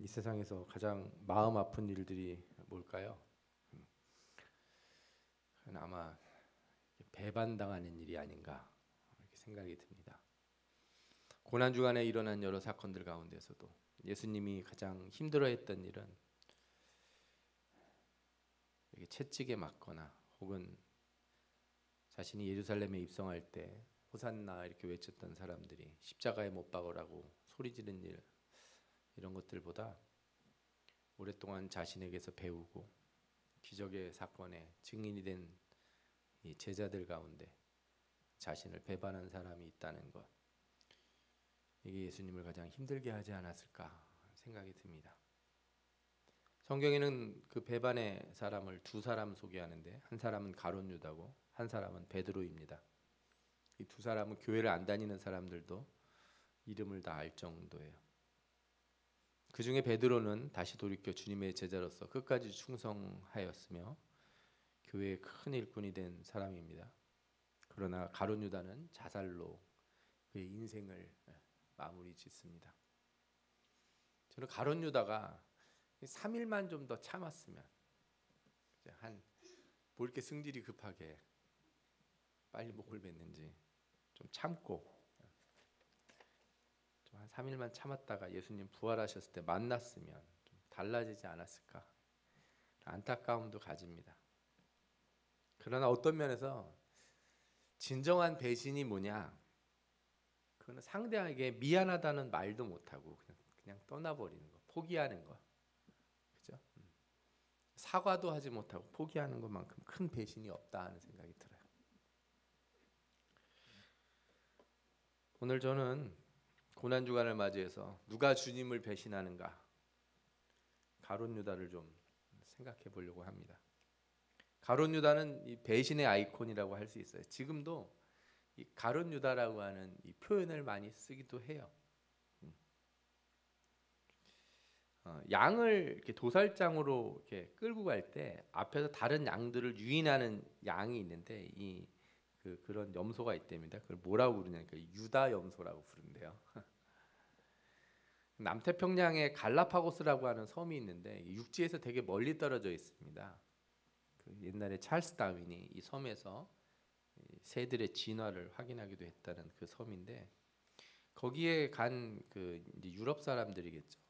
이 세상에서 가장 마음 아픈 일들이 뭘까요? 그건 아마 배반당하는 일이 아닌가 이렇게 생각이 듭니다. 고난 주간에 일어난 여러 사건들 가운데서도 예수님이 가장 힘들어했던 일은 이렇게 채찍에 맞거나 혹은 자신이 예루살렘에 입성할 때 호산나 이렇게 외쳤던 사람들이 십자가에 못 박으라고 소리 지른 일, 이런 것들보다 오랫동안 자신에게서 배우고 기적의 사건의 증인이 된 이 제자들 가운데 자신을 배반한 사람이 있다는 것, 이게 예수님을 가장 힘들게 하지 않았을까 생각이 듭니다. 성경에는 그 배반의 사람을 두 사람 소개하는데, 한 사람은 가룟 유다고 한 사람은 베드로입니다. 이 두 사람은 교회를 안 다니는 사람들도 이름을 다 알 정도예요. 그 중에 베드로는 다시 돌이켜 주님의 제자로서 끝까지 충성하였으며 교회의 큰 일꾼이 된 사람입니다. 그러나 가룟 유다는 자살로 그의 인생을 마무리 짓습니다. 저는 가룟 유다가 3일만 좀 더 참았으면, 뭐 이렇게 승질이 급하게 빨리 목을 뱉는지 좀 참고 좀 한 3일만 참았다가 예수님 부활하셨을 때 만났으면 좀 달라지지 않았을까 안타까움도 가집니다. 그러나 어떤 면에서 진정한 배신이 뭐냐, 그거는 상대에게 미안하다는 말도 못하고 그냥 떠나버리는 거, 포기하는 거, 그죠? 사과도 하지 못하고 포기하는 것만큼 큰 배신이 없다 하는 생각이 들어요. 오늘 저는 고난 주간을 맞이해서 누가 주님을 배신하는가, 가룟 유다를 좀 생각해 보려고 합니다. 가룟 유다는 이 배신의 아이콘이라고 할 수 있어요. 지금도 이 가룟 유다라고 하는 이 표현을 많이 쓰기도 해요. 양을 이렇게 도살장으로 이렇게 끌고 갈 때 앞에서 다른 양들을 유인하는 양이 있는데 그런 염소가 있답니다. 그걸 뭐라고 부르냐니까 유다 염소라고 부른대요. 남태평양에 갈라파고스라고 하는 섬이 있는데 육지에서 되게 멀리 떨어져 있습니다. 그 옛날에 찰스 다윈이 이 섬에서 새들의 진화를 확인하기도 했다는 그 섬인데, 거기에 간 그 유럽 사람들이겠죠.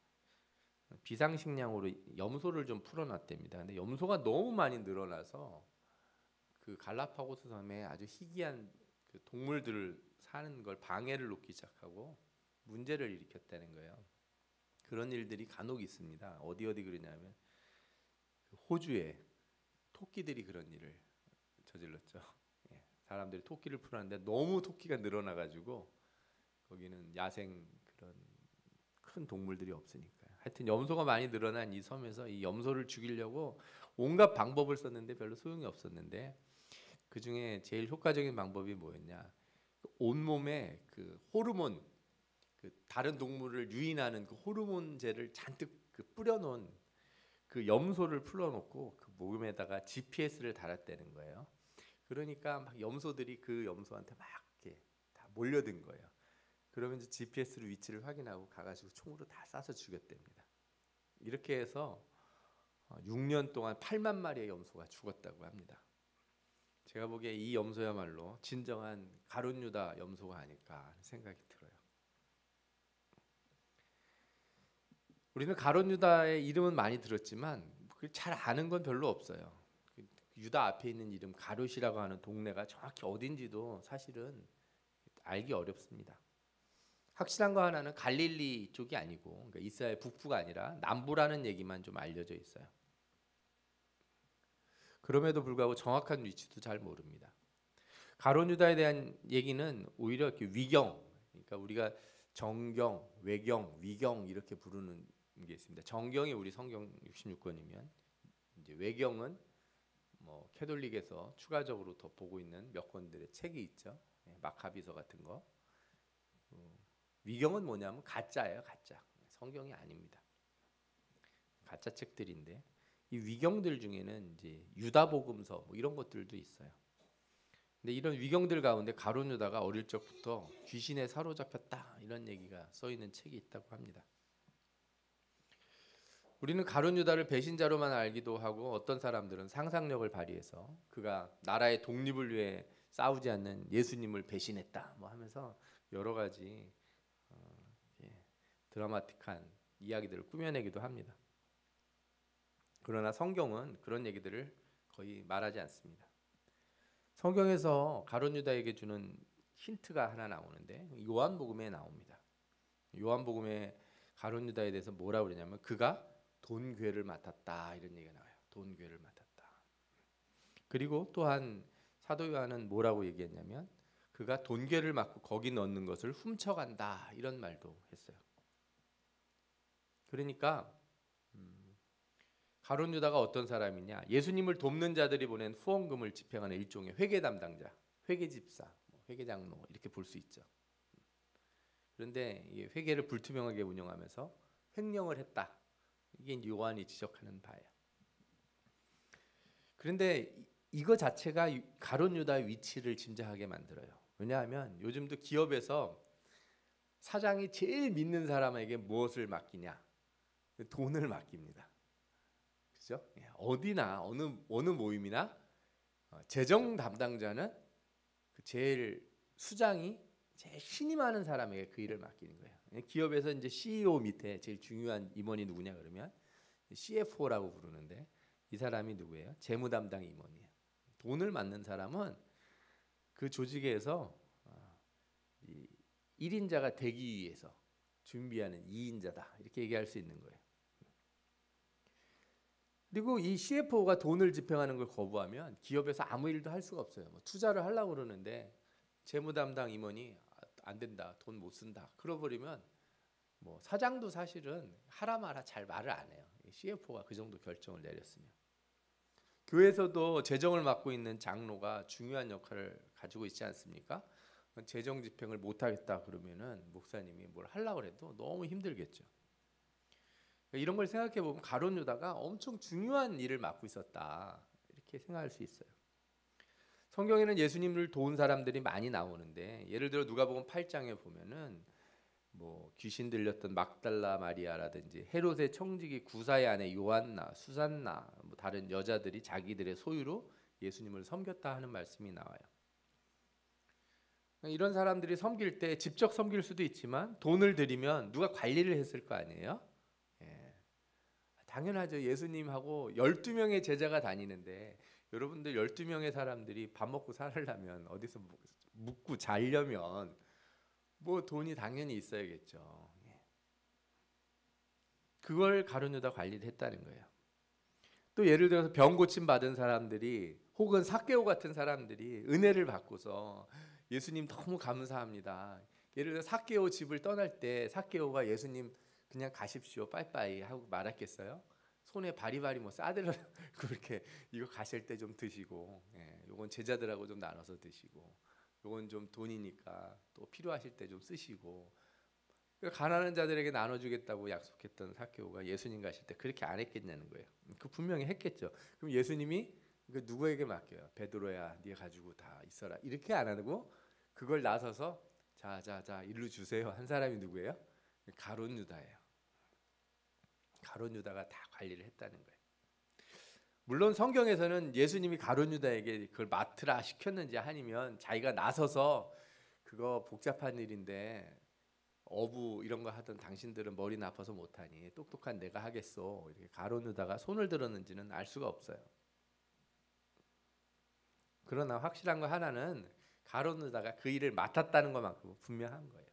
비상식량으로 염소를 좀 풀어놨답니다. 근데 염소가 너무 많이 늘어나서 그 갈라파고스 섬에 아주 희귀한 그 동물들을 사는 걸 방해를 놓기 시작하고 문제를 일으켰다는 거예요. 그런 일들이 간혹 있습니다. 어디 그러냐면 호주에 토끼들이 그런 일을 저질렀죠. 사람들이 토끼를 풀었는데 너무 토끼가 늘어나가지고 거기는 야생 그런 큰 동물들이 없으니까요. 하여튼 염소가 많이 늘어난 이 섬에서 이 염소를 죽이려고 온갖 방법을 썼는데 별로 소용이 없었는데, 그 중에 제일 효과적인 방법이 뭐였냐? 온몸에 그 호르몬, 그 다른 동물을 유인하는 그 호르몬제를 잔뜩 그 뿌려놓은 그 염소를 풀어놓고 그 목에다가 GPS를 달았다는 거예요. 그러니까 막 염소들이 그 염소한테 막 이렇게 다 몰려든 거예요. 그러면 이제 GPS로 위치를 확인하고 가가지고 총으로 다 쏴서 죽였답니다. 이렇게 해서 6년 동안 8만 마리의 염소가 죽었다고 합니다. 제가 보기에 이 염소야말로 진정한 가룟 유다 염소가 아닐까 하는 생각이 들어요. 우리는 가룟 유다의 이름은 많이 들었지만 잘 아는 건 별로 없어요. 유다 앞에 있는 이름 가룟이라고 하는 동네가 정확히 어딘지도 사실은 알기 어렵습니다. 확실한 거 하나는 갈릴리 쪽이 아니고, 그러니까 이스라엘 북부가 아니라 남부라는 얘기만 좀 알려져 있어요. 그럼에도 불구하고 정확한 위치도 잘 모릅니다. 가룟 유다에 대한 얘기는 오히려 이렇게 위경, 그러니까 우리가 정경, 외경, 위경 이렇게 부르는 게 있습니다. 정경이 우리 성경 66권이면 이제 외경은 뭐 캐톨릭에서 추가적으로 더 보고 있는 몇 권들의 책이 있죠. 마카비서 같은 거. 위경은 뭐냐면 가짜예요, 가짜. 성경이 아닙니다. 가짜 책들인데 이 위경들 중에는 이제 유다복음서 뭐 이런 것들도 있어요. 근데 이런 위경들 가운데 가룟 유다가 어릴 적부터 귀신에 사로잡혔다 이런 얘기가 써 있는 책이 있다고 합니다. 우리는 가룟 유다를 배신자로만 알기도 하고 어떤 사람들은 상상력을 발휘해서 그가 나라의 독립을 위해 싸우지 않는 예수님을 배신했다 뭐 하면서 여러 가지 예, 드라마틱한 이야기들을 꾸며내기도 합니다. 그러나 성경은 그런 얘기들을 거의 말하지 않습니다. 성경에서 가룟 유다에게 주는 힌트가 하나 나오는데 요한복음에 나옵니다. 요한복음에 가룟 유다에 대해서 뭐라고 그러냐면 그가 돈괴를 맡았다 이런 얘기가 나와요. 돈괴를 맡았다. 그리고 또한 사도 요한은 뭐라고 얘기했냐면 그가 돈괴를 맡고 거기 넣는 것을 훔쳐간다 이런 말도 했어요. 그러니까 가룟 유다가 어떤 사람이냐? 예수님을 돕는 자들이 보낸 후원금을 집행하는 일종의 회계 담당자, 회계 집사, 회계 장로 이렇게 볼 수 있죠. 그런데 이 회계를 불투명하게 운영하면서 횡령을 했다. 이게 요한이 지적하는 바예요. 그런데 이거 자체가 가룟 유다의 위치를 짐작하게 만들어요. 왜냐하면 요즘도 기업에서 사장이 제일 믿는 사람에게 무엇을 맡기냐? 돈을 맡깁니다. 그죠? 어디나 어느 모임이나 재정 담당자는 그 제일 수장이 제일 신임 하는 사람에게 그 일을 맡기는 거예요. 기업에서 이제 CEO 밑에 제일 중요한 임원이 누구냐 그러면 CFO라고 부르는데 이 사람이 누구예요? 재무 담당 임원이에요. 돈을 맡는 사람은 그 조직에서 1인자가 되기 위해서 준비하는 2인자다 이렇게 얘기할 수 있는 거예요. 그리고 이 CFO가 돈을 집행하는 걸 거부하면 기업에서 아무 일도 할 수가 없어요. 뭐 투자를 하려고 그러는데 재무 담당 임원이 안 된다, 돈 못 쓴다. 그러버리면 뭐 사장도 사실은 하라 마라 잘 말을 안 해요. CFO가 그 정도 결정을 내렸으면. 교회에서도 재정을 맡고 있는 장로가 중요한 역할을 가지고 있지 않습니까? 재정 집행을 못 하겠다 그러면은 목사님이 뭘 하려고 해도 너무 힘들겠죠. 이런 걸 생각해 보면 가룟 유다가 엄청 중요한 일을 맡고 있었다 이렇게 생각할 수 있어요. 성경에는 예수님을 도운 사람들이 많이 나오는데 예를 들어 누가복음 8장에 보면은 뭐 귀신 들렸던 막달라 마리아라든지 헤롯의 청지기 구사의 아내 요한나, 수산나, 뭐 다른 여자들이 자기들의 소유로 예수님을 섬겼다 하는 말씀이 나와요. 이런 사람들이 섬길 때 직접 섬길 수도 있지만 돈을 들이면 누가 관리를 했을 거 아니에요? 예. 당연하죠. 예수님하고 12명의 제자가 다니는데 여러분들 12명의 사람들이 밥 먹고 살려면 어디서 묵고 자려면 뭐 돈이 당연히 있어야겠죠. 그걸 가룟 유다 관리를 했다는 거예요. 또 예를 들어서 병 고침 받은 사람들이 혹은 삭개오 같은 사람들이 은혜를 받고서 예수님 너무 감사합니다. 예를 들어 삭개오 집을 떠날 때 삭개오가 예수님 그냥 가십시오 빠이빠이 하고 말했겠어요? 손에 바리바리 뭐 싸들어 그렇게 이거 가실 때 좀 드시고, 요건 제자들하고 좀 나눠서 드시고, 요건 좀 돈이니까 또 필요하실 때 좀 쓰시고. 가난한 자들에게 나눠주겠다고 약속했던 삭개오가 예수님 가실 때 그렇게 안 했겠냐는 거예요. 그 분명히 했겠죠. 그럼 예수님이 그 누구에게 맡겨요? 베드로야, 네가 가지고 다 있어라. 이렇게 안 하고 그걸 나서서 자 일로 주세요. 한 사람이 누구예요? 가룟 유다예요. 가룟 유다가 다 관리를 했다는 거예요. 물론 성경에서는 예수님이 가룟 유다에게 그걸 맡으라 시켰는지 아니면 자기가 나서서 그거 복잡한 일인데 어부 이런 거 하던 당신들은 머리 나빠서 못하니 똑똑한 내가 하겠소 이렇게 가룟 유다가 손을 들었는지는 알 수가 없어요. 그러나 확실한 거 하나는 가룟 유다가 그 일을 맡았다는 것만큼 분명한 거예요.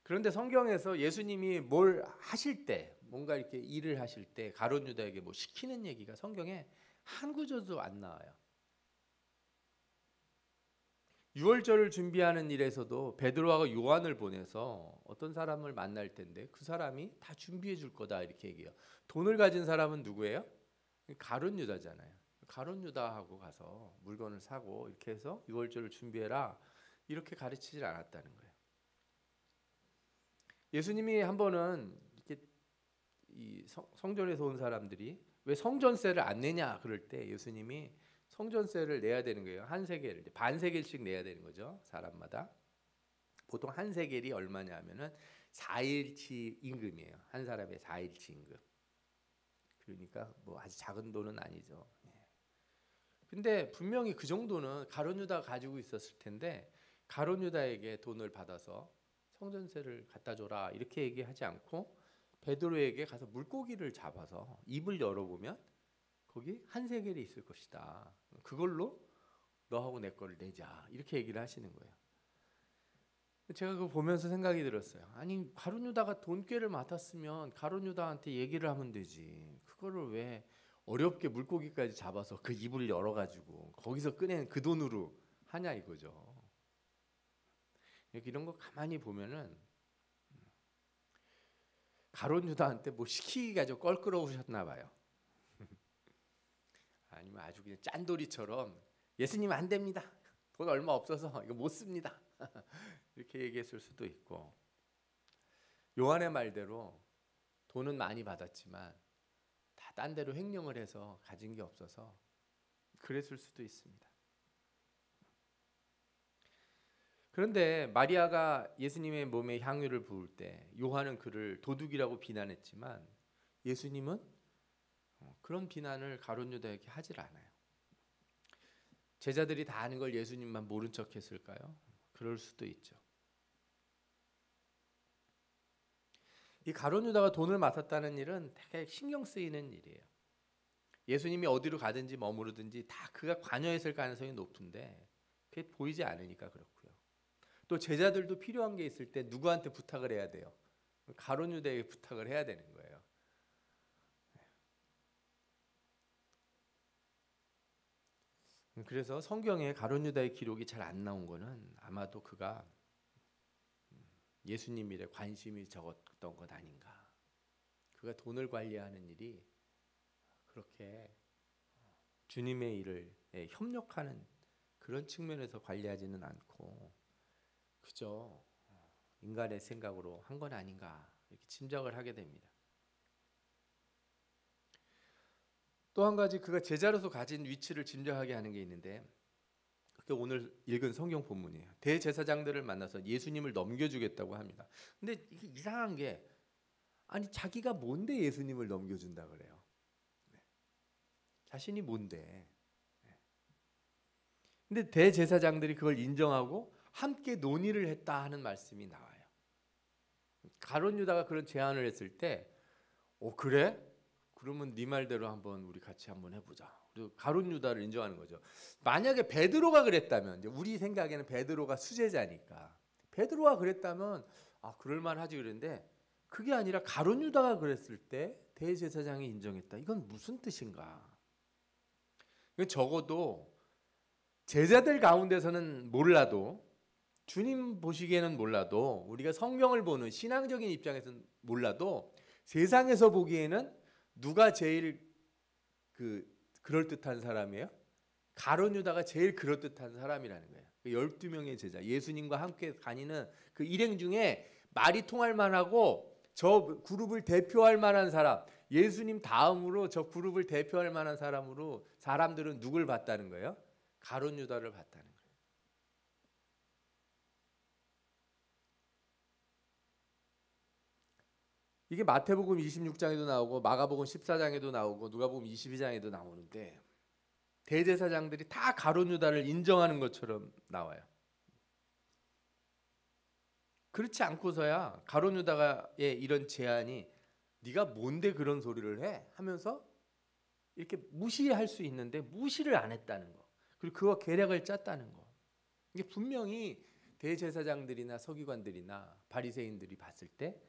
그런데 성경에서 예수님이 뭘 하실 때 뭔가 이렇게 일을 하실 때 가룟 유다에게 뭐 시키는 얘기가 성경에 한 구절도 안 나와요. 유월절을 준비하는 일에서도 베드로하고 요한을 보내서 어떤 사람을 만날 텐데 그 사람이 다 준비해 줄 거다 이렇게 얘기해요. 돈을 가진 사람은 누구예요? 가룟 유다잖아요. 가룟 유다하고 가서 물건을 사고 이렇게 해서 유월절을 준비해라 이렇게 가르치질 않았다는 거예요. 예수님이 한 번은 이렇게 이 성전에서 온 사람들이 왜 성전세를 안 내냐 그럴 때 예수님이 성전세를 내야 되는 거예요. 한 세겔, 반 세겔씩 내야 되는 거죠. 사람마다 보통 한 세겔이 얼마냐 하면은 4일치 임금이에요. 한 사람의 4일치 임금. 그러니까 뭐 아주 작은 돈은 아니죠. 예. 근데 분명히 그 정도는 가룟 유다가 가지고 있었을 텐데 가룟 유다에게 돈을 받아서 성전세를 갖다 줘라 이렇게 얘기하지 않고 베드로에게 가서 물고기를 잡아서 입을 열어보면 거기 한 세겔이 있을 것이다. 그걸로 너하고 내 거를 내자 이렇게 얘기를 하시는 거예요. 제가 그거 보면서 생각이 들었어요. 아니 가룟 유다가 돈꾀를 맡았으면 가룟 유다한테 얘기를 하면 되지. 그거를 왜 어렵게 물고기까지 잡아서 그 입을 열어가지고 거기서 꺼낸 그 돈으로 하냐 이거죠. 이런 거 가만히 보면은 가룟 유다한테 뭐 시키기가 좀 껄끄러우셨나 봐요. 아니면 아주 그냥 짠돌이처럼 예수님 안 됩니다. 돈 얼마 없어서 이거 못 씁니다. 이렇게 얘기했을 수도 있고 요한의 말대로 돈은 많이 받았지만 다 딴 데로 횡령을 해서 가진 게 없어서 그랬을 수도 있습니다. 그런데 마리아가 예수님의 몸에 향유를 부을 때 요한은 그를 도둑이라고 비난했지만 예수님은 그런 비난을 가룟 유다에게 하질 않아요. 제자들이 다 아는 걸 예수님만 모른 척 했을까요? 그럴 수도 있죠. 이 가룟 유다가 돈을 맡았다는 일은 되게 신경 쓰이는 일이에요. 예수님이 어디로 가든지 머무르든지 다 그가 관여했을 가능성이 높은데 그게 보이지 않으니까 그렇고요. 또 제자들도 필요한 게 있을 때 누구한테 부탁을 해야 돼요? 가룟 유다에게 부탁을 해야 되는 거예요. 그래서 성경에 가룟 유다의 기록이 잘 안 나온 거는 아마도 그가 예수님 일에 관심이 적었던 것 아닌가. 그가 돈을 관리하는 일이 그렇게 주님의 일을 협력하는 그런 측면에서 관리하지는 않고 그저 인간의 생각으로 한 건 아닌가 이렇게 짐작을 하게 됩니다. 또 한 가지 그가 제자로서 가진 위치를 짐작하게 하는 게 있는데 그게 오늘 읽은 성경 본문이에요. 대제사장들을 만나서 예수님을 넘겨주겠다고 합니다. 근데 이게 이상한 게 아니 자기가 뭔데 예수님을 넘겨준다 그래요. 자신이 뭔데. 근데 대제사장들이 그걸 인정하고 함께 논의를 했다 하는 말씀이 나와요. 가룟 유다가 그런 제안을 했을 때 그래? 그러면 네 말대로 한번 우리 같이 한번 해보자. 그리고 가룟 유다를 인정하는 거죠. 만약에 베드로가 그랬다면 이제 우리 생각에는 베드로가 수제자니까 베드로가 그랬다면 그럴 만하지 그랬는데 그게 아니라 가룟 유다가 그랬을 때 대제사장이 인정했다. 이건 무슨 뜻인가? 이건 적어도 제자들 가운데서는 몰라도 주님 보시기에는 몰라도 우리가 성경을 보는 신앙적인 입장에서는 몰라도 세상에서 보기에는 누가 제일 그럴듯한 사람이에요? 가룟 유다가 제일 그럴듯한 사람이라는 거예요. 12명의 제자 예수님과 함께 다니는 그 일행 중에 말이 통할 만하고 저 그룹을 대표할 만한 사람 예수님 다음으로 저 그룹을 대표할 만한 사람으로 사람들은 누굴 봤다는 거예요? 가룟 유다를 봤다는 거예요. 이게 마태복음 26장에도 나오고 마가복음 14장에도 나오고 누가복음 22장에도 나오는데 대제사장들이 다 가룟 유다를 인정하는 것처럼 나와요. 그렇지 않고서야 가룟 유다의 이런 제안이 네가 뭔데 그런 소리를 해? 하면서 이렇게 무시할 수 있는데 무시를 안 했다는 거. 그리고 그와 계략을 짰다는 거. 이게 분명히 대제사장들이나 서기관들이나 바리새인들이 봤을 때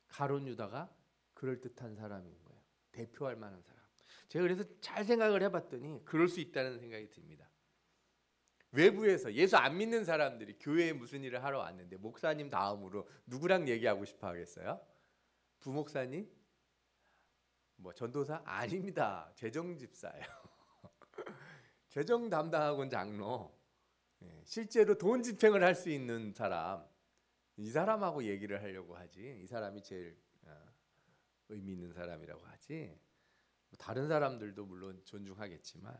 가룟 유다가 그럴듯한 사람인 거예요. 대표할 만한 사람. 제가 그래서 잘 생각을 해봤더니 그럴 수 있다는 생각이 듭니다. 외부에서 예수 안 믿는 사람들이 교회에 무슨 일을 하러 왔는데 목사님 다음으로 누구랑 얘기하고 싶어 하겠어요? 부목사님? 뭐 전도사? 아닙니다. 재정집사예요. 재정 담당하고는 장로. 실제로 돈 집행을 할 수 있는 사람. 이 사람하고 얘기를 하려고 하지. 이 사람이 제일 의미 있는 사람이라고 하지. 다른 사람들도 물론 존중하겠지만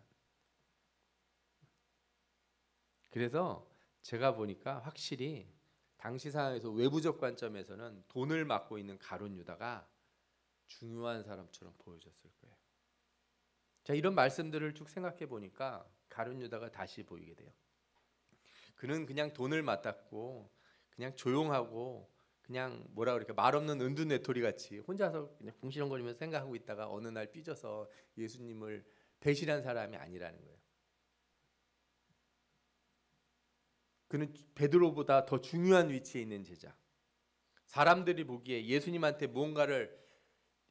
그래서 제가 보니까 확실히 당시 상황에서 외부적 관점에서는 돈을 맡고 있는 가룟 유다가 중요한 사람처럼 보여졌을 거예요. 자, 이런 말씀들을 쭉 생각해 보니까 가룟 유다가 다시 보이게 돼요. 그는 그냥 돈을 맡았고 그냥 조용하고 그냥 뭐라 그럴까 말 없는 은둔 외톨이 같이 혼자서 그냥 궁시렁거리면서 생각하고 있다가 어느 날 삐져서 예수님을 배신한 사람이 아니라는 거예요. 그는 베드로보다 더 중요한 위치에 있는 제자. 사람들이 보기에 예수님한테 무언가를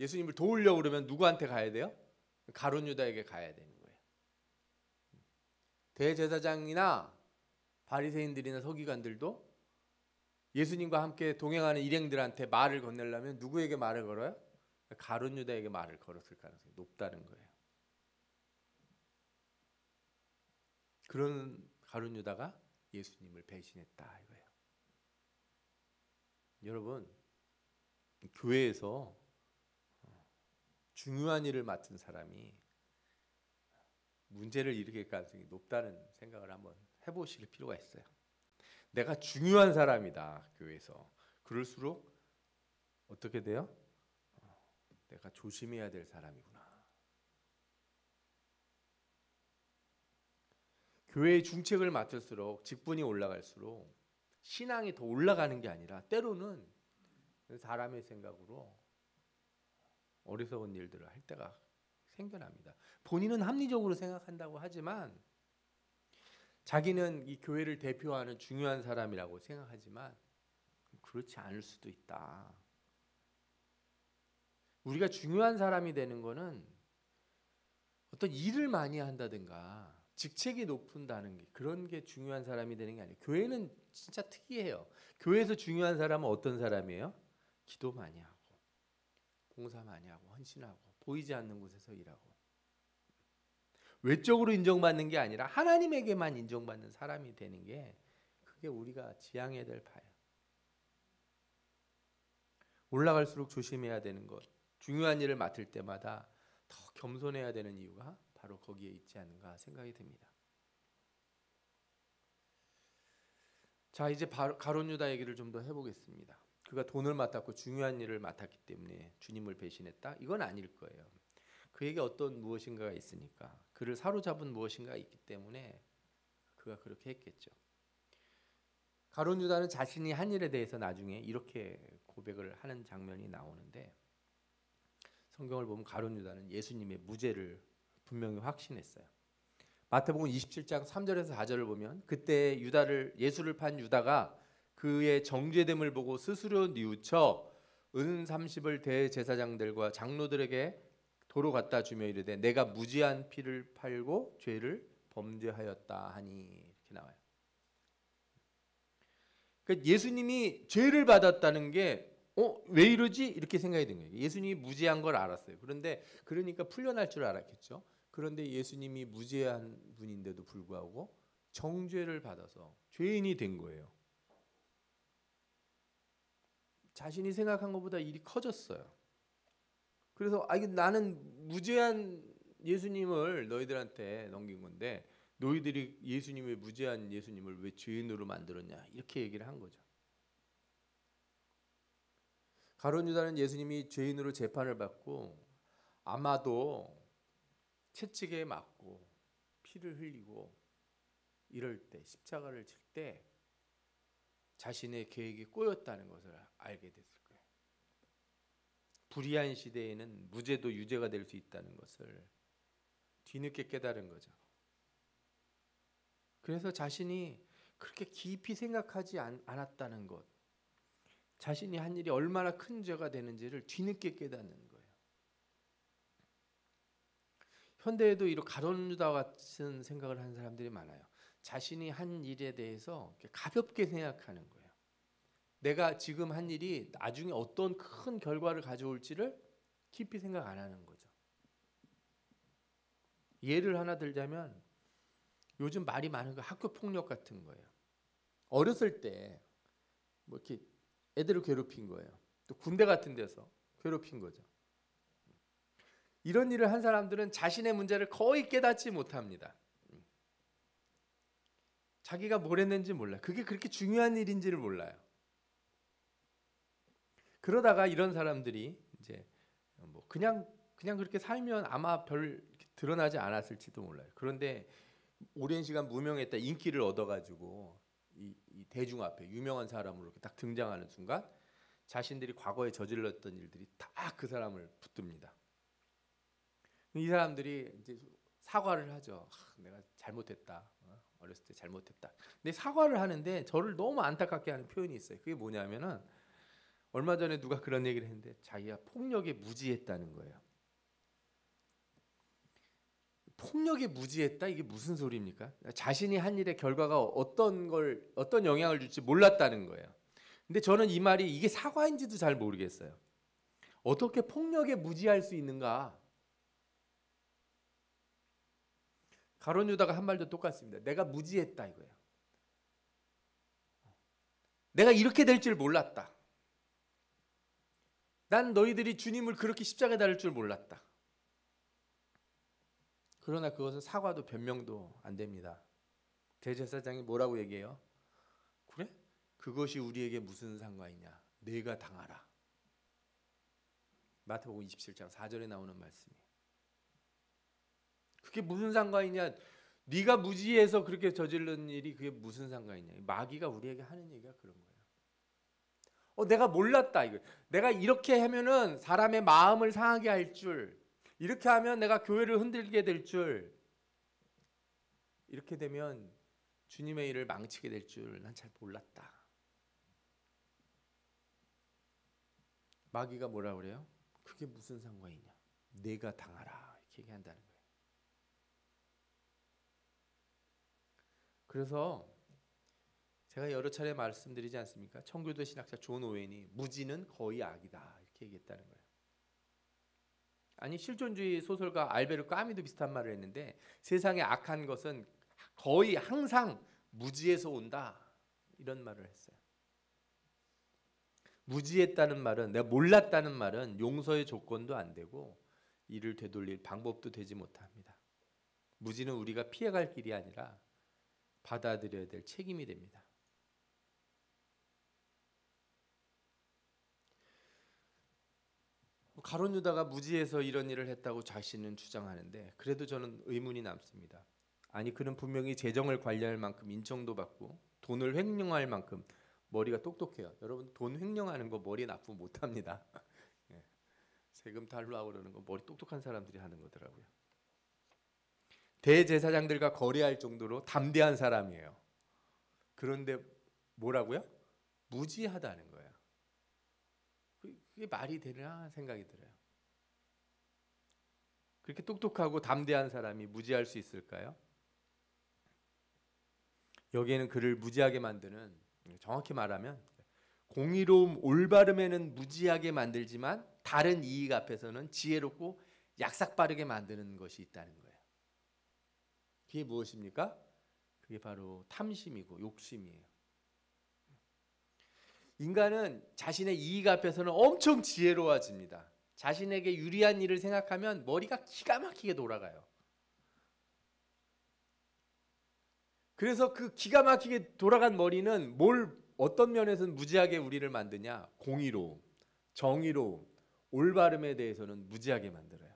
예수님을 도우려고 그러면 누구한테 가야 돼요? 가룟 유다에게 가야 되는 거예요. 대제사장이나 바리새인들이나 서기관들도 예수님과 함께 동행하는 일행들한테 말을 건네려면 누구에게 말을 걸어요? 가룟 유다에게 말을 걸었을 가능성이 높다는 거예요. 그런 가룟 유다가 예수님을 배신했다 이거예요. 여러분, 교회에서 중요한 일을 맡은 사람이 문제를 일으킬 가능성이 높다는 생각을 한번 해보실 필요가 있어요. 내가 중요한 사람이다 교회에서. 그럴수록 어떻게 돼요? 내가 조심해야 될 사람이구나. 교회의 중책을 맡을수록 직분이 올라갈수록 신앙이 더 올라가는 게 아니라 때로는 사람의 생각으로 어리석은 일들을 할 때가 생겨납니다. 본인은 합리적으로 생각한다고 하지만 자기는 이 교회를 대표하는 중요한 사람이라고 생각하지만 그렇지 않을 수도 있다. 우리가 중요한 사람이 되는 거는 어떤 일을 많이 한다든가 직책이 높은다는 게 그런 게 중요한 사람이 되는 게 아니에요. 교회는 진짜 특이해요. 교회에서 중요한 사람은 어떤 사람이에요? 기도 많이 하고 봉사 많이 하고 헌신하고 보이지 않는 곳에서 일하고 외적으로 인정받는 게 아니라 하나님에게만 인정받는 사람이 되는 게 그게 우리가 지향해야 될 바예요. 올라갈수록 조심해야 되는 것, 중요한 일을 맡을 때마다 더 겸손해야 되는 이유가 바로 거기에 있지 않는가 생각이 듭니다. 자, 이제 가룟 유다 얘기를 좀 더 해보겠습니다. 그가 돈을 맡았고 중요한 일을 맡았기 때문에 주님을 배신했다? 이건 아닐 거예요. 그에게 어떤 무엇인가가 있으니까 그를 사로잡은 무엇인가가 있기 때문에 그가 그렇게 했겠죠. 가룟 유다는 자신이 한 일에 대해서 나중에 이렇게 고백을 하는 장면이 나오는데 성경을 보면 가룟 유다는 예수님의 무죄를 분명히 확신했어요. 마태복음 27장 3절에서 4절을 보면 그때 예수를 판 유다가 그의 정죄됨을 보고 스스로 뉘우쳐 은 30을 대제사장들과 장로들에게 도로 갖다 주며 이르되 내가 무지한 피를 팔고 죄를 범죄하였다 하니 이렇게 나와요. 그러니까 예수님이 죄를 받았다는 게 왜 이러지? 이렇게 생각이 든 거예요. 예수님이 무죄한 걸 알았어요. 그러니까 풀려날 줄 알았겠죠. 그런데 예수님이 무죄한 분인데도 불구하고 정죄를 받아서 죄인이 된 거예요. 자신이 생각한 것보다 일이 커졌어요. 그래서 나는 무죄한 예수님을 너희들한테 넘긴 건데 너희들이 예수님의 무죄한 예수님을 왜 죄인으로 만들었냐 이렇게 얘기를 한 거죠. 가룟 유다는 예수님이 죄인으로 재판을 받고 아마도 채찍에 맞고 피를 흘리고 이럴 때 십자가를 칠 때 자신의 계획이 꼬였다는 것을 알게 됐을 거예요. 불의한 시대에는 무죄도 유죄가 될 수 있다는 것을 뒤늦게 깨달은 거죠. 그래서 자신이 그렇게 깊이 생각하지 않았다는 것, 자신이 한 일이 얼마나 큰 죄가 되는지를 뒤늦게 깨닫는 거예요. 현대에도 이런 가룟 유다 같은 생각을 하는 사람들이 많아요. 자신이 한 일에 대해서 가볍게 생각하는 거예요. 내가 지금 한 일이 나중에 어떤 큰 결과를 가져올지를 깊이 생각 안 하는 거죠. 예를 하나 들자면 요즘 말이 많은 거 학교 폭력 같은 거예요. 어렸을 때 뭐 이렇게 애들을 괴롭힌 거예요. 또 군대 같은 데서 괴롭힌 거죠. 이런 일을 한 사람들은 자신의 문제를 거의 깨닫지 못합니다. 자기가 뭘 했는지 몰라요. 그게 그렇게 중요한 일인지를 몰라요. 그러다가 이런 사람들이 이제 뭐 그냥 그렇게 살면 아마 별 드러나지 않았을지도 몰라요. 그런데 오랜 시간 무명했다 인기를 얻어가지고 이 대중 앞에 유명한 사람으로 이렇게 딱 등장하는 순간 자신들이 과거에 저질렀던 일들이 다 그 사람을 붙듭니다. 이 사람들이 이제 사과를 하죠. 내가 잘못했다. 어렸을 때 잘못했다. 근데 사과를 하는데 저를 너무 안타깝게 하는 표현이 있어요. 그게 뭐냐면은 얼마 전에 누가 그런 얘기를 했는데 자기가 폭력에 무지했다는 거예요. 폭력에 무지했다? 이게 무슨 소리입니까? 자신이 한 일의 결과가 어떤 영향을 줄지 몰랐다는 거예요. 근데 저는 이 말이 이게 사과인지도 잘 모르겠어요. 어떻게 폭력에 무지할 수 있는가? 가룟 유다가 한 말도 똑같습니다. 내가 무지했다 이거예요. 내가 이렇게 될 줄 몰랐다. 난 너희들이 주님을 그렇게 십자가에 달을 줄 몰랐다. 그러나 그것은 사과도 변명도 안 됩니다. 대제사장이 뭐라고 얘기해요? 그래? 그것이 우리에게 무슨 상관이냐? 네가 당하라. 마태복음 27장 4절에 나오는 말씀이에요. 그게 무슨 상관이냐? 네가 무지해서 그렇게 저지른 일이 그게 무슨 상관이냐? 마귀가 우리에게 하는 얘기가 그런 거예요. 내가 몰랐다 이거. 내가 이렇게 하면은 사람의 마음을 상하게 할 줄, 이렇게 하면 내가 교회를 흔들게 될 줄, 이렇게 되면 주님의 일을 망치게 될 줄 난 잘 몰랐다. 마귀가 뭐라 그래요? 그게 무슨 상관이냐? 네가 당하라 이렇게 얘기한다는 거예요. 그래서 제가 여러 차례 말씀드리지 않습니까? 청교도 신학자 존 오웬이 무지는 거의 악이다 이렇게 얘기했다는 거예요. 아니 실존주의 소설가 알베르 까미도 비슷한 말을 했는데 세상에 악한 것은 거의 항상 무지에서 온다 이런 말을 했어요. 무지했다는 말은, 내가 몰랐다는 말은 용서의 조건도 안 되고 이를 되돌릴 방법도 되지 못합니다. 무지는 우리가 피해갈 길이 아니라 받아들여야 될 책임이 됩니다. 가룟 유다가 무지해서 이런 일을 했다고 자신은 주장하는데 그래도 저는 의문이 남습니다. 아니 그는 분명히 재정을 관리할 만큼 인정도 받고 돈을 횡령할 만큼 머리가 똑똑해요. 여러분 돈 횡령하는 거 머리 나쁘면 못합니다. 예. 세금 탈루하고 그러는 거 머리 똑똑한 사람들이 하는 거더라고요. 대제사장들과 거래할 정도로 담대한 사람이에요. 그런데 뭐라고요? 무지하다는 거예요. 그게 말이 되나 생각이 들어요. 그렇게 똑똑하고 담대한 사람이 무지할 수 있을까요? 여기에는 그를 무지하게 만드는, 정확히 말하면 공의로움 올바름에는 무지하게 만들지만 다른 이익 앞에서는 지혜롭고 약삭빠르게 만드는 것이 있다는 거예요. 그게 무엇입니까? 그게 바로 탐심이고 욕심이에요. 인간은 자신의 이익 앞에서는 엄청 지혜로워집니다. 자신에게 유리한 일을 생각하면 머리가 기가 막히게 돌아가요. 그래서 그 기가 막히게 돌아간 머리는 어떤 면에서는 무지하게 우리를 만드냐? 공의로움, 정의로움, 올바름에 대해서는 무지하게 만들어요.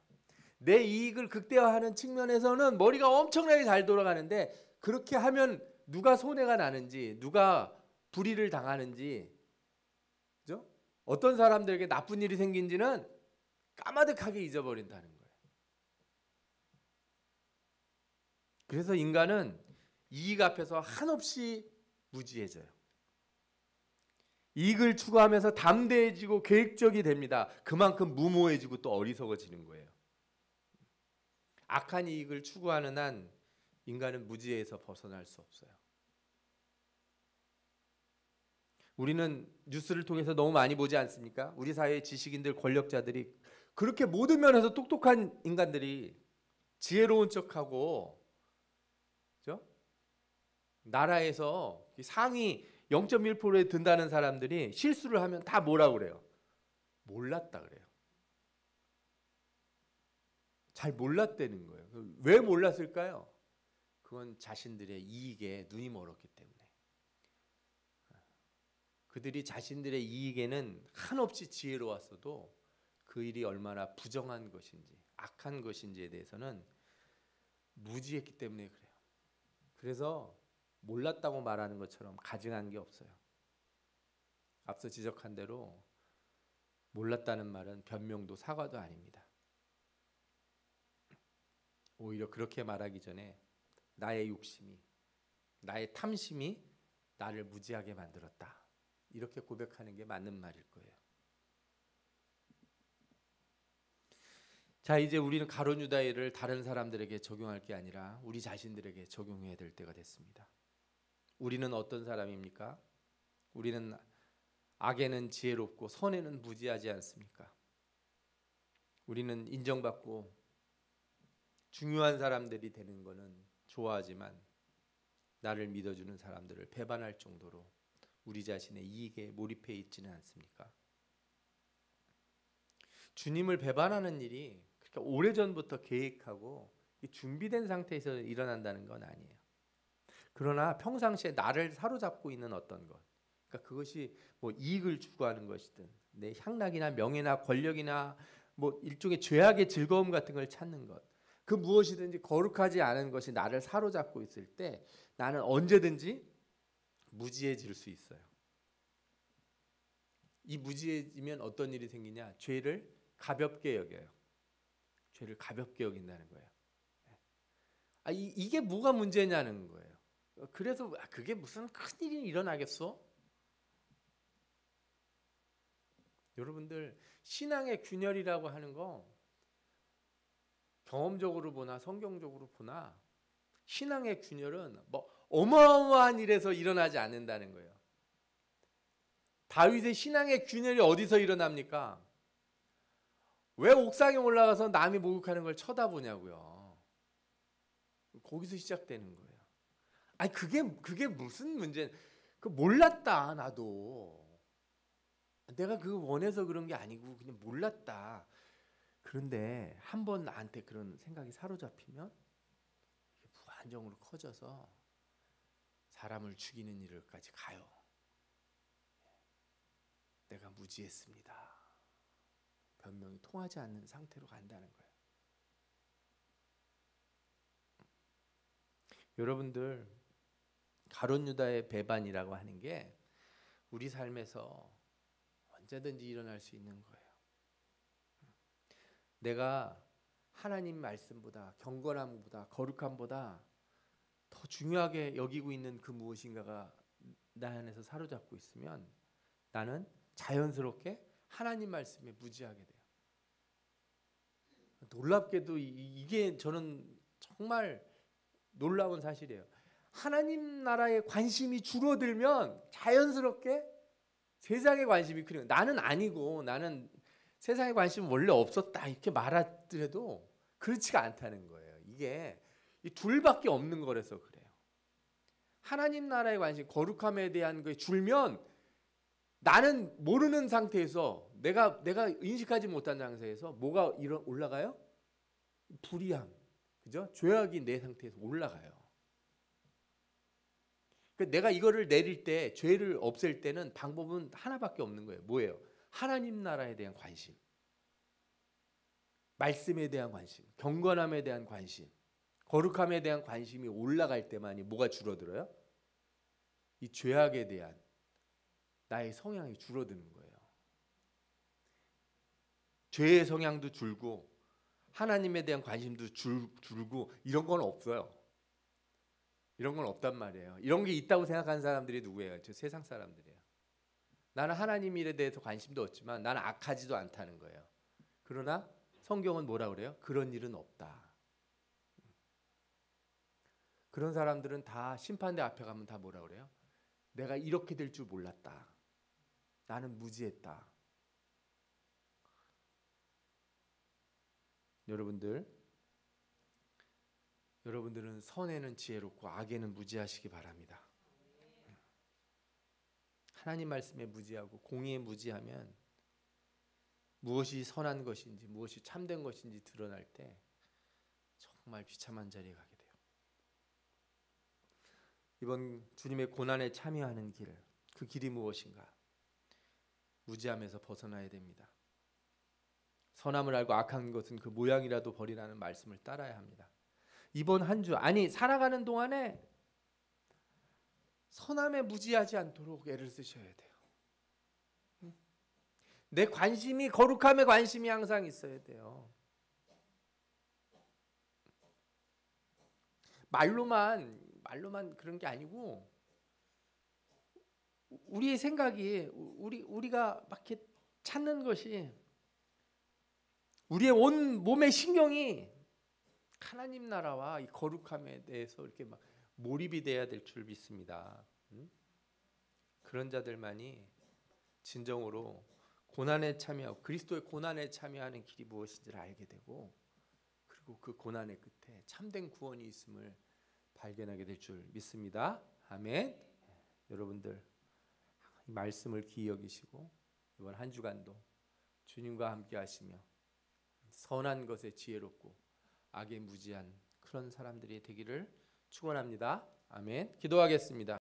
내 이익을 극대화하는 측면에서는 머리가 엄청나게 잘 돌아가는데 그렇게 하면 누가 손해가 나는지, 누가 불의를 당하는지, 그죠? 어떤 사람들에게 나쁜 일이 생긴지는 까마득하게 잊어버린다는 거예요. 그래서 인간은 이익 앞에서 한없이 무지해져요. 이익을 추구하면서 담대해지고 계획적이 됩니다. 그만큼 무모해지고 또 어리석어지는 거예요. 악한 이익을 추구하는 한 인간은 무지에서 벗어날 수 없어요. 우리는 뉴스를 통해서 너무 많이 보지 않습니까? 우리 사회의 지식인들, 권력자들이 그렇게 모든 면에서 똑똑한 인간들이 지혜로운 척하고, 그죠? 나라에서 상위 0.1%에 든다는 사람들이 실수를 하면 다 뭐라 그래요? 몰랐다 그래요. 잘 몰랐다는 거예요. 왜 몰랐을까요? 그건 자신들의 이익에 눈이 멀었기 때문에. 그들이 자신들의 이익에는 한없이 지혜로웠어도 그 일이 얼마나 부정한 것인지 악한 것인지에 대해서는 무지했기 때문에 그래요. 그래서 몰랐다고 말하는 것처럼 가증한 게 없어요. 앞서 지적한 대로 몰랐다는 말은 변명도 사과도 아닙니다. 오히려 그렇게 말하기 전에 나의 욕심이, 나의 탐심이 나를 무지하게 만들었다. 이렇게 고백하는 게 맞는 말일 거예요. 자, 이제 우리는 가룟 유다를 다른 사람들에게 적용할 게 아니라 우리 자신들에게 적용해야 될 때가 됐습니다. 우리는 어떤 사람입니까? 우리는 악에는 지혜롭고 선에는 무지하지 않습니까? 우리는 인정받고 중요한 사람들이 되는 것은 좋아하지만 나를 믿어주는 사람들을 배반할 정도로 우리 자신의 이익에 몰입해 있지는 않습니까? 주님을 배반하는 일이 그렇게 오래전부터 계획하고 준비된 상태에서 일어난다는 건 아니에요. 그러나 평상시에 나를 사로잡고 있는 어떤 것, 그러니까 그것이 뭐 이익을 추구하는 것이든 내 향락이나 명예나 권력이나 뭐 일종의 죄악의 즐거움 같은 걸 찾는 것, 그 무엇이든지 거룩하지 않은 것이 나를 사로잡고 있을 때 나는 언제든지 무지해질 수 있어요. 이 무지해지면 어떤 일이 생기냐? 죄를 가볍게 여겨요. 죄를 가볍게 여긴다는 거예요. 이게 뭐가 문제냐는 거예요. 그래서 그게 무슨 큰일이 일어나겠어? 여러분들 신앙의 균열이라고 하는 거 경험적으로 보나 성경적으로 보나 신앙의 균열은 뭐 어마어마한 일에서 일어나지 않는다는 거예요. 다윗의 신앙의 균열이 어디서 일어납니까? 왜 옥상에 올라가서 남이 목욕하는 걸 쳐다보냐고요. 거기서 시작되는 거예요. 아니 그게 무슨 문제? 그 몰랐다 나도. 내가 그거 원해서 그런 게 아니고 그냥 몰랐다. 그런데 한번 나한테 그런 생각이 사로잡히면 무한정으로 커져서 사람을 죽이는 일까지 가요. 내가 무지했습니다. 변명이 통하지 않는 상태로 간다는 거예요. 여러분들 가룟 유다의 배반이라고 하는 게 우리 삶에서 언제든지 일어날 수 있는 거예요. 내가 하나님 말씀보다 경건함보다 거룩함보다 더 중요하게 여기고 있는 그 무엇인가가 나 안에서 사로잡고 있으면 나는 자연스럽게 하나님 말씀에 무지하게 돼요. 놀랍게도 이게 저는 정말 놀라운 사실이에요. 하나님 나라에 관심이 줄어들면 자연스럽게 세상에 관심이 크는, 나는 아니고 나는 세상에 관심은 원래 없었다 이렇게 말하더라도 그렇지가 않다는 거예요. 이게 이 둘밖에 없는 거라서 그래요. 하나님 나라의 관심, 거룩함에 대한 게 줄면 나는 모르는 상태에서 내가 인식하지 못한 상태에서 뭐가 올라가요? 불의함, 그죠? 죄악이 내 상태에서 올라가요. 그러니까 내가 이거를 내릴 때, 죄를 없앨 때는 방법은 하나밖에 없는 거예요. 뭐예요? 하나님 나라에 대한 관심, 말씀에 대한 관심, 경건함에 대한 관심, 거룩함에 대한 관심이 올라갈 때만이 뭐가 줄어들어요? 이 죄악에 대한 나의 성향이 줄어드는 거예요. 죄의 성향도 줄고 하나님에 대한 관심도 줄고 이런 건 없어요. 이런 건 없단 말이에요. 이런 게 있다고 생각하는 사람들이 누구예요? 저 세상 사람들이에요. 나는 하나님 일에 대해서 관심도 없지만 나는 악하지도 않다는 거예요. 그러나 성경은 뭐라 그래요? 그런 일은 없다. 그런 사람들은 다 심판대 앞에 가면 다 뭐라 그래요? 내가 이렇게 될 줄 몰랐다. 나는 무지했다. 여러분들은 선에는 지혜롭고 악에는 무지하시기 바랍니다. 하나님 말씀에 무지하고 공의에 무지하면 무엇이 선한 것인지 무엇이 참된 것인지 드러날 때 정말 비참한 자리에 가게 돼요. 이번 주님의 고난에 참여하는 길, 그 길이 무엇인가? 무지함에서 벗어나야 됩니다. 선함을 알고 악한 것은 그 모양이라도 버리라는 말씀을 따라야 합니다. 이번 한 주, 아니 살아가는 동안에 선함에 무지하지 않도록 애를 쓰셔야 돼요. 내 관심이, 거룩함에 관심이 항상 있어야 돼요. 말로만 그런 게 아니고 우리의 생각이, 우리가 막 이렇게 찾는 것이, 우리의 온 몸의 신경이 하나님 나라와 이 거룩함에 대해서 이렇게 막 몰입이 돼야 될 줄 믿습니다. 그런 자들만이 진정으로 고난에 참여하고 그리스도의 고난에 참여하는 길이 무엇인지를 알게 되고, 그리고 그 고난의 끝에 참된 구원이 있음을 발견하게 될 줄 믿습니다. 아멘. 여러분들 이 말씀을 귀히 여기시고 이번 한 주간도 주님과 함께 하시며 선한 것에 지혜롭고 악에 무지한 그런 사람들이 되기를 축원합니다. 아멘. 기도하겠습니다.